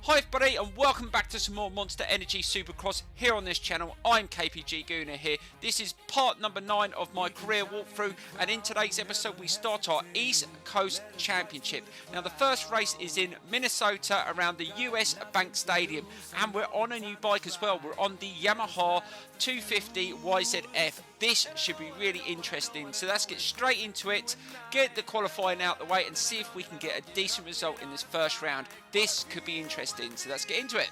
Hi everybody and welcome back to some more Monster Energy Supercross here on this channel. I'm KPG-GOONER here. This is part number 9 of my career walkthrough, and in today's episode we start our East Coast Championship. Now the first race is in Minnesota around the US Bank Stadium, and we're on a new bike as well. We're on the Yamaha 250 YZF. This should be really interesting, so let's get straight into it, get the qualifying out the way and see if we can get a decent result in this first round. This could be interesting, so let's get into it.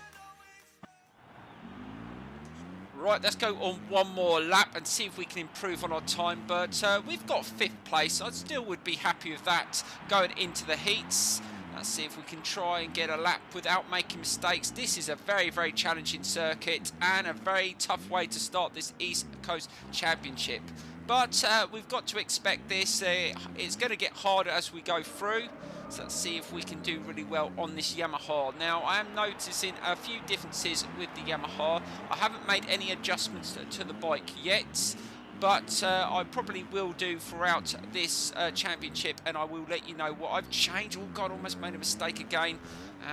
Right, let's go on one more lap and see if we can improve on our time, but we've got 5th place. I still would be happy with that going into the heats. Let's see if we can try and get a lap without making mistakes. This is a very, very challenging circuit and a very tough way to start this East Coast Championship. But we've got to expect this. It's going to get harder as we go through. So let's see if we can do really well on this Yamaha. Now, I am noticing a few differences with the Yamaha. I haven't made any adjustments to the bike yet, but I probably will do throughout this championship, and I will let you know what I've changed. Oh God, almost made a mistake again.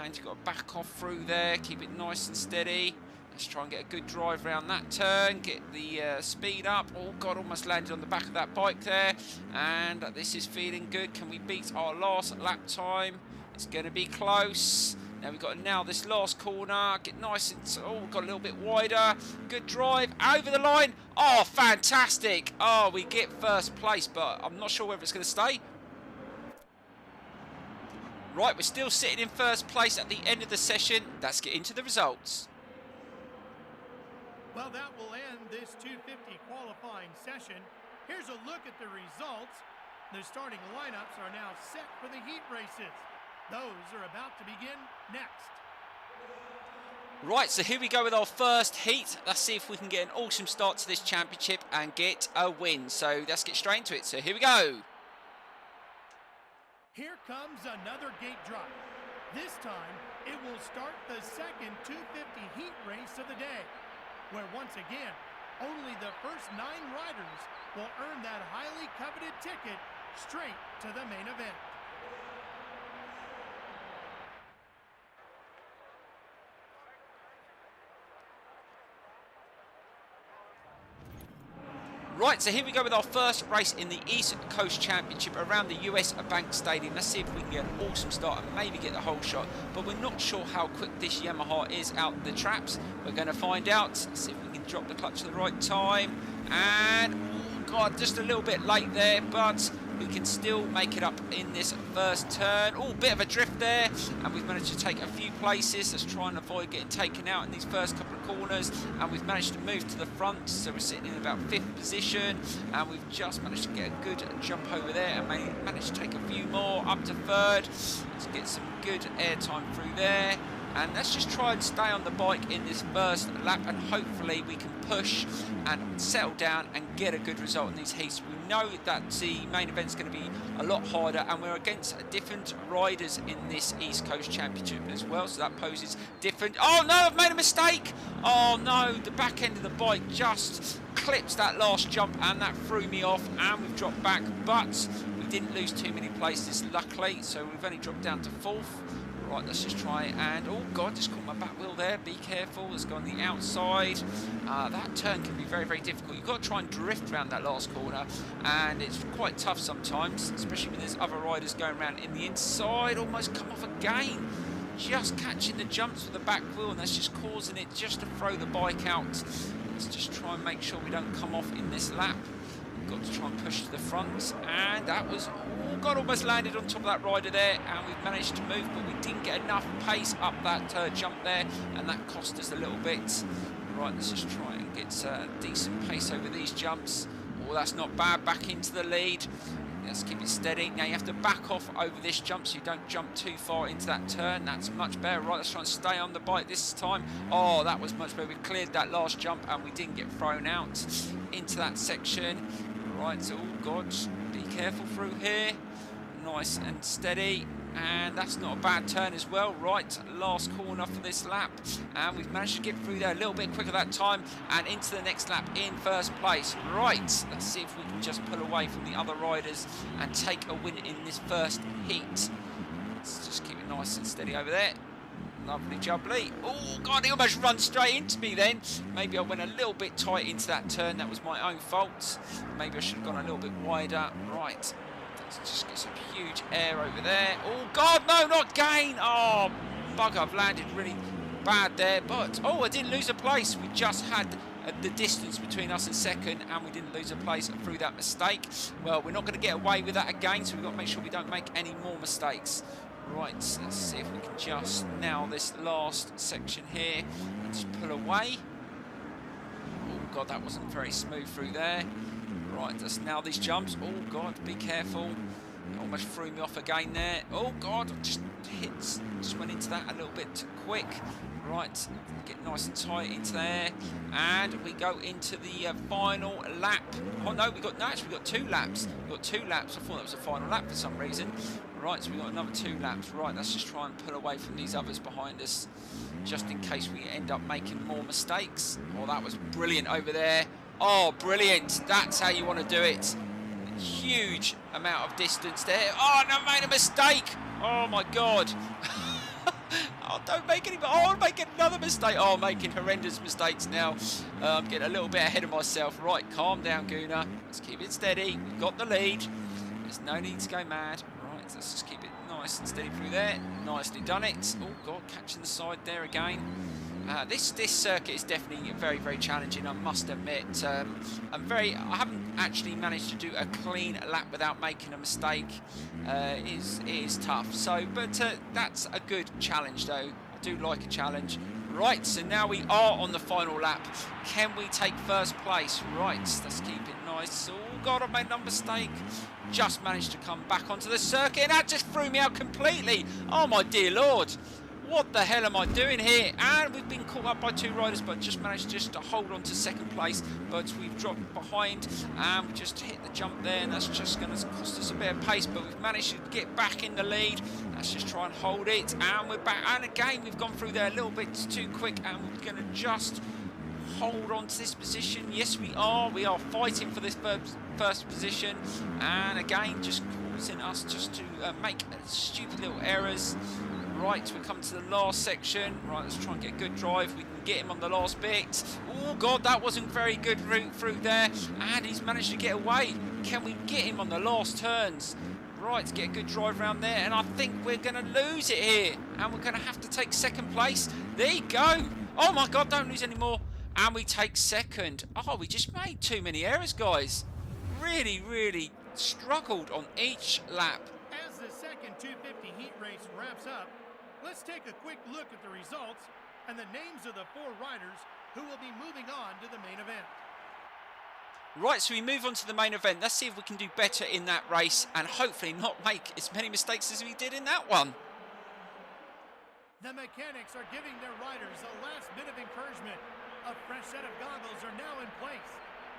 And you've got to back off through there, keep it nice and steady. Let's try and get a good drive around that turn, get the speed up. Oh God, almost landed on the back of that bike there. And this is feeling good. Can we beat our last lap time? It's going to be close. Now we've got to nail this last corner, get nice and, oh, got a little bit wider. Good drive, over the line. Oh, fantastic. Oh, we get first place, but I'm not sure whether it's going to stay. Right, we're still sitting in first place at the end of the session. Let's get into the results. Well, that will end this 250 qualifying session. Here's a look at the results. The starting lineups are now set for the heat races. Those are about to begin next. Right, so here we go with our first heat. Let's see if we can get an awesome start to this championship and get a win. So let's get straight into it. So here we go. Here comes another gate drop. This time, it will start the second 250 heat race of the day, where once again, only the first 9 riders will earn that highly coveted ticket straight to the main event. Right, so here we go with our first race in the East Coast Championship around the US Bank Stadium. Let's see if we can get an awesome start and maybe get the whole shot. But we're not sure how quick this Yamaha is out the traps. We're going to find out. Let's see if we can drop the clutch at the right time. And, oh God, just a little bit late there, but we can still make it up in this first turn. Oh, bit of a drift there, and we've managed to take a few places. Let's try and avoid getting taken out in these first couple of corners, and we've managed to move to the front, so we're sitting in about 5th position, and we've just managed to get a good jump over there and managed to take a few more up to 3rd. Let's get some good air time through there. And let's just try and stay on the bike in this first lap, and hopefully we can push and settle down and get a good result in these heats. We know that the main event is going to be a lot harder, and we're against different riders in this East Coast Championship as well, so that poses different... Oh no, I've made a mistake! Oh no, the back end of the bike just clips that last jump, and that threw me off, and we've dropped back, but we didn't lose too many places luckily, so we've only dropped down to 4th. Right, let's just try and, oh God, just caught my back wheel there. Be careful, let's go on the outside. That turn can be very, very difficult. You've got to try and drift around that last corner, and it's quite tough sometimes, especially when there's other riders going around in the inside. Almost come off again. Just catching the jumps with the back wheel, and that's just causing it just to throw the bike out. Let's just try and make sure we don't come off in this lap. Got to try and push to the front, and that was, oh God, almost landed on top of that rider there, and we've managed to move, but we didn't get enough pace up that jump there, and that cost us a little bit. Right, let's just try and get a decent pace over these jumps. Oh, that's not bad, back into the lead. Let's keep it steady. Now you have to back off over this jump so you don't jump too far into that turn. That's much better. Right, let's try and stay on the bike this time. Oh, that was much better. We cleared that last jump and we didn't get thrown out into that section. Right, so, oh God, be careful through here. Nice and steady. And that's not a bad turn as well. Right, last corner for this lap, and we've managed to get through there a little bit quicker that time and into the next lap in first place. Right, let's see if we can just pull away from the other riders and take a win in this first heat. Let's just keep it nice and steady over there. Lovely jubbly. Oh, God, he almost runs straight into me then. Maybe I went a little bit tight into that turn. That was my own fault. Maybe I should have gone a little bit wider. Right. Let's just get some huge air over there. Oh, God, no, not gain. Oh, bugger, I've landed really bad there. But, oh, I didn't lose a place. We just had the distance between us and second, and we didn't lose a place through that mistake. Well, we're not going to get away with that again, so we've got to make sure we don't make any more mistakes. Right, let's see if we can just nail this last section here and just pull away. Oh, God, that wasn't very smooth through there. Right, let's nail these jumps. Oh, God, be careful. Almost threw me off again there. Oh, God, just went into that a little bit too quick. Right, get nice and tight into there, and we go into the final lap. Oh no, we got 2 laps. We got 2 laps. I thought that was the final lap for some reason. Right, so we got another 2 laps. Right, let's just try and pull away from these others behind us, just in case we end up making more mistakes. Oh, that was brilliant over there. Oh, brilliant! That's how you want to do it. Huge amount of distance there. Oh, and I made a mistake. Oh my God. Oh, don't make any. Oh, I'm making another mistake. Oh, I'm making horrendous mistakes now. I'm getting a little bit ahead of myself. Right, calm down, Gooner. Let's keep it steady. We've got the lead. There's no need to go mad. Right, let's just keep it nice and steady through there. Nicely done it. Oh, God, catching the side there again. This circuit is definitely very, very challenging, I must admit. I haven't actually managed to do a clean lap without making a mistake. It is tough. So, but that's a good challenge, though. I do like a challenge. Right, so now we are on the final lap. Can we take first place? Right, let's keep it nice. Oh, God, I've made another mistake. Just managed to come back onto the circuit, and that just threw me out completely. Oh, my dear Lord. What the hell am I doing here? And we've been caught up by 2 riders, but just managed to hold on to second place. But we've dropped behind, and we just hit the jump there, and that's just going to cost us a bit of pace. But we've managed to get back in the lead. Let's just try and hold it, and we're back. And again, we've gone through there a little bit too quick, and we're going to just hold on to this position. Yes, we are. We are fighting for this first position, and again, just causing us just to make stupid little errors. Right, we come to the last section. Right, let's try and get a good drive. We can get him on the last bit. Oh, God, that wasn't very good route through there. And he's managed to get away. Can we get him on the last turns? Right, to get a good drive around there. And I think we're going to lose it here. And we're going to have to take second place. There you go. Oh, my God, don't lose any more. And we take second. Oh, we just made too many errors, guys. Really, really struggled on each lap. As the second 250 heat race wraps up, let's take a quick look at the results and the names of the 4 riders who will be moving on to the main event. Right, so we move on to the main event. Let's see if we can do better in that race and hopefully not make as many mistakes as we did in that one. The mechanics are giving their riders a last bit of encouragement. A fresh set of goggles are now in place.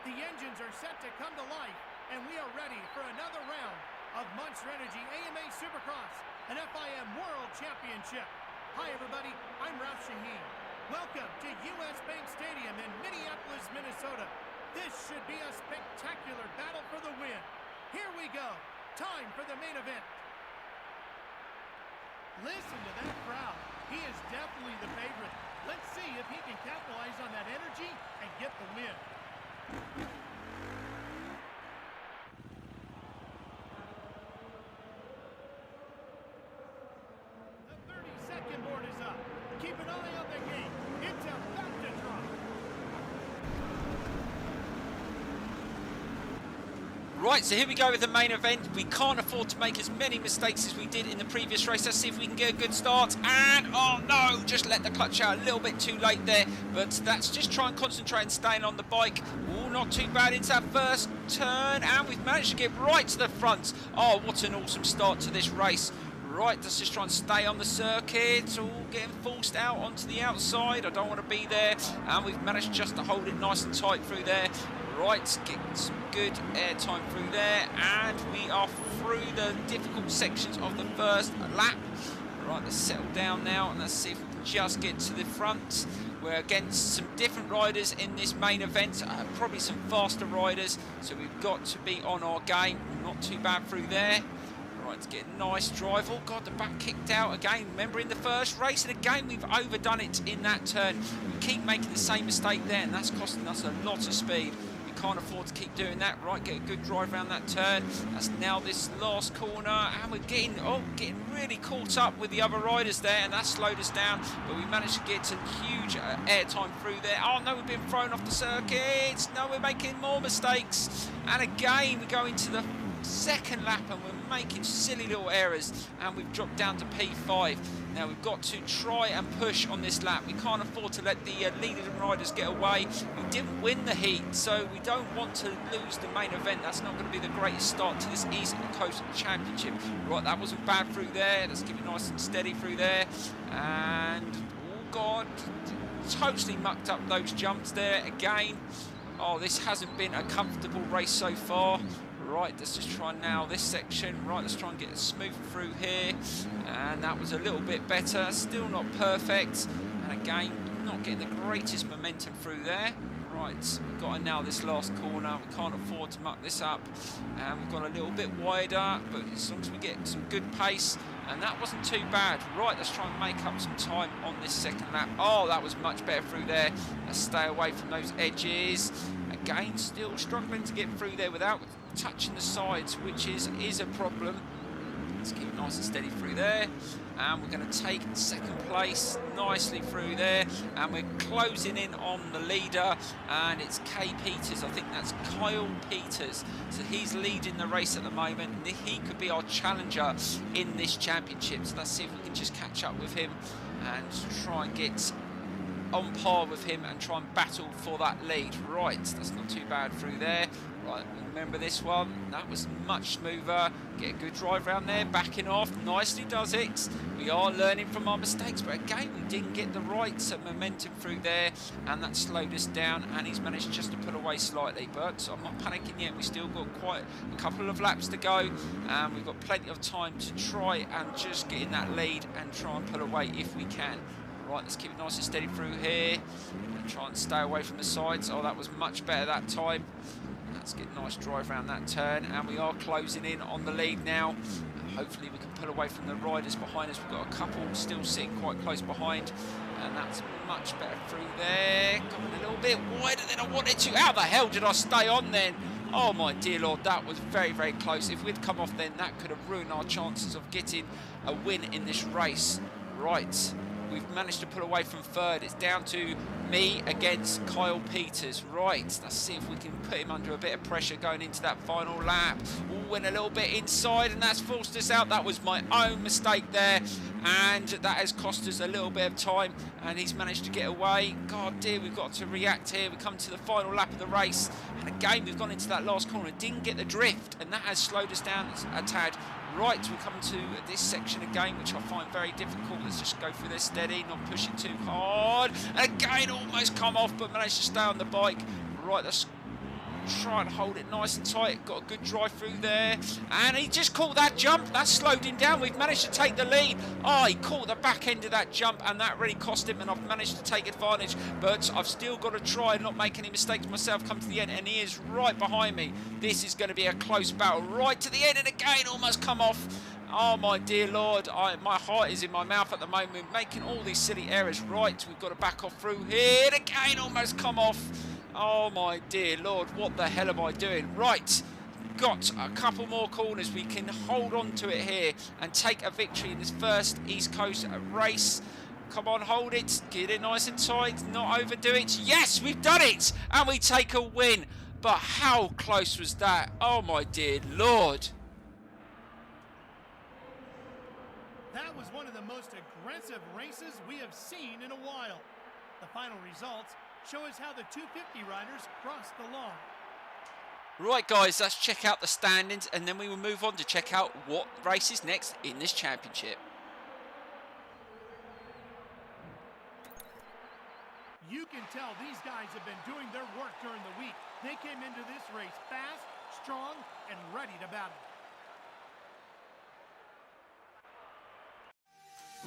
The engines are set to come to life, and we are ready for another round of Monster Energy AMA Supercross and FIM World Championship. Hi everybody, I'm Ralph Shaheen. Welcome to US Bank Stadium in Minneapolis, Minnesota. This should be a spectacular battle for the win. Here we go, time for the main event. Listen to that crowd, he is definitely the favorite. Let's see if he can capitalize on that energy and get the win. Board is up. Keep an eye on the gate. It's about to drop. Right, so here we go with the main event. We can't afford to make as many mistakes as we did in the previous race. Let's see if we can get a good start. And, oh no, just let the clutch out a little bit too late there. But that's just try and concentrate and staying on the bike. Oh, not too bad into that first turn. And we've managed to get right to the front. Oh, what an awesome start to this race. Right, let's just try and stay on the circuit. All getting forced out onto the outside. I don't want to be there. And we've managed just to hold it nice and tight through there. Right, getting some good air time through there. And we are through the difficult sections of the first lap. Right, let's settle down now and let's see if we can just get to the front. We're against some different riders in this main event. Probably some faster riders. So we've got to be on our game. Not too bad through there. Right, let's get a nice drive. Oh God, the back kicked out again. Remember in the first race, and again we've overdone it in that turn. We keep making the same mistake there, and that's costing us a lot of speed. We can't afford to keep doing that. Right, get a good drive around that turn. That's now this last corner, and we're getting really caught up with the other riders there, and that slowed us down. But we managed to get some huge air time through there. Oh no, we've been thrown off the circuit. No, we're making more mistakes. And again, we go into the second lap and we're making silly little errors, and we've dropped down to P5. Now we've got to try and push on this lap. We can't afford to let the leaders and riders get away. We didn't win the heat, so we don't want to lose the main event. That's not going to be the greatest start to this East Coast Championship. Right, that wasn't bad through there. Let's keep it nice and steady through there. And oh God, totally mucked up those jumps there again. Oh, this hasn't been a comfortable race so far. Right, let's just try now this section. Right, let's try and get it smooth through here. And that was a little bit better. Still not perfect. And again, not getting the greatest momentum through there. Right, we've got to now this last corner. We can't afford to muck this up. And we've gone a little bit wider, but as long as we get some good pace. And that wasn't too bad. Right, let's try and make up some time on this second lap. Oh, that was much better through there. Let's stay away from those edges. Again, still struggling to get through there without touching the sides, which is a problem. Let's keep it nice and steady through there, and we're going to take second place nicely through there, and we're closing in on the leader, and it's K Peters. I think that's Kyle Peters, so he's leading the race at the moment, and he could be our challenger in this championship. So let's see if we can just catch up with him and try and get on par with him and try and battle for that lead. Right, that's not too bad through there. Right, remember this one, that was much smoother. Get a good drive around there, backing off, nicely does it. We are learning from our mistakes, but again, we didn't get the right momentum through there, and that slowed us down, and he's managed just to pull away slightly. But I'm not panicking yet, we still got quite a couple of laps to go, and we've got plenty of time to try and just get in that lead and try and pull away if we can. Right, let's keep it nice and steady through here, and try and stay away from the sides. Oh, that was much better that time. Let's get a nice drive around that turn, and we are closing in on the lead now. Hopefully we can pull away from the riders behind us. We've got a couple still sitting quite close behind, and that's much better through there. Going a little bit wider than I wanted to. How the hell did I stay on then? Oh my dear Lord, that was very, very close. If we'd come off then, that could have ruined our chances of getting a win in this race. Right. We've managed to pull away from third. It's down to me against Kyle Peters. Right, let's see if we can put him under a bit of pressure going into that final lap. Ooh, went a little bit inside, and that's forced us out. That was my own mistake there, and that has cost us a little bit of time, and he's managed to get away. God dear, we've got to react here. We come to the final lap of the race, and again, we've gone into that last corner. Didn't get the drift, and that has slowed us down a tad. Right, we come to this section again, which I find very difficult. Let's just go through this steady, not pushing too hard. And again, almost come off, but managed to stay on the bike. Right, let's try and hold it nice and tight. Got a good drive through there, and he just caught that jump. That slowed him down. We've managed to take the lead. Oh, he caught the back end of that jump, and that really cost him, and I've managed to take advantage, but I've still got to try and not make any mistakes myself. Come to the end, and he is right behind me. This is going to be a close battle right to the end, and again almost come off. Oh my dear Lord, my heart is in my mouth at the moment, making all these silly errors. Right, we've got to back off through here, and again almost come off. Oh my dear Lord, what the hell am I doing? Right, got a couple more corners. We can hold on to it here and take a victory in this first East Coast race. Come on, hold it, get it nice and tight, not overdo it. Yes, we've done it, and we take a win. But how close was that? Oh my dear Lord. That was one of the most aggressive races we have seen in a while. The final results show us how the 250 riders crossed the line. Right guys, let's check out the standings, and then we will move on to check out what race is next in this championship. You can tell these guys have been doing their work during the week. They came into this race fast, strong, and ready to battle.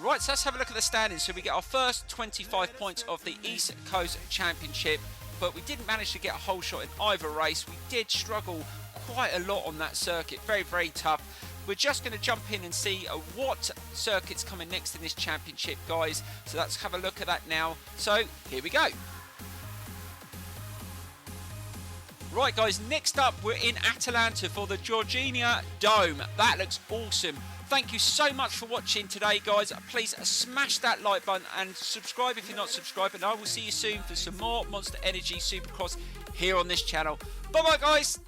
Right, so let's have a look at the standings. So we get our first 25 points of the East Coast Championship, but we didn't manage to get a whole shot in either race. We did struggle quite a lot on that circuit. Very, very tough. we're just going to jump in and see what circuit's coming next in this championship, guys. So let's have a look at that now. So here we go. Right, guys, next up we're in Atalanta for the Georgina Dome. That looks awesome. Thank you so much for watching today, guys. Please smash that like button and subscribe if you're not subscribed. And I will see you soon for some more Monster Energy Supercross here on this channel. Bye-bye, guys.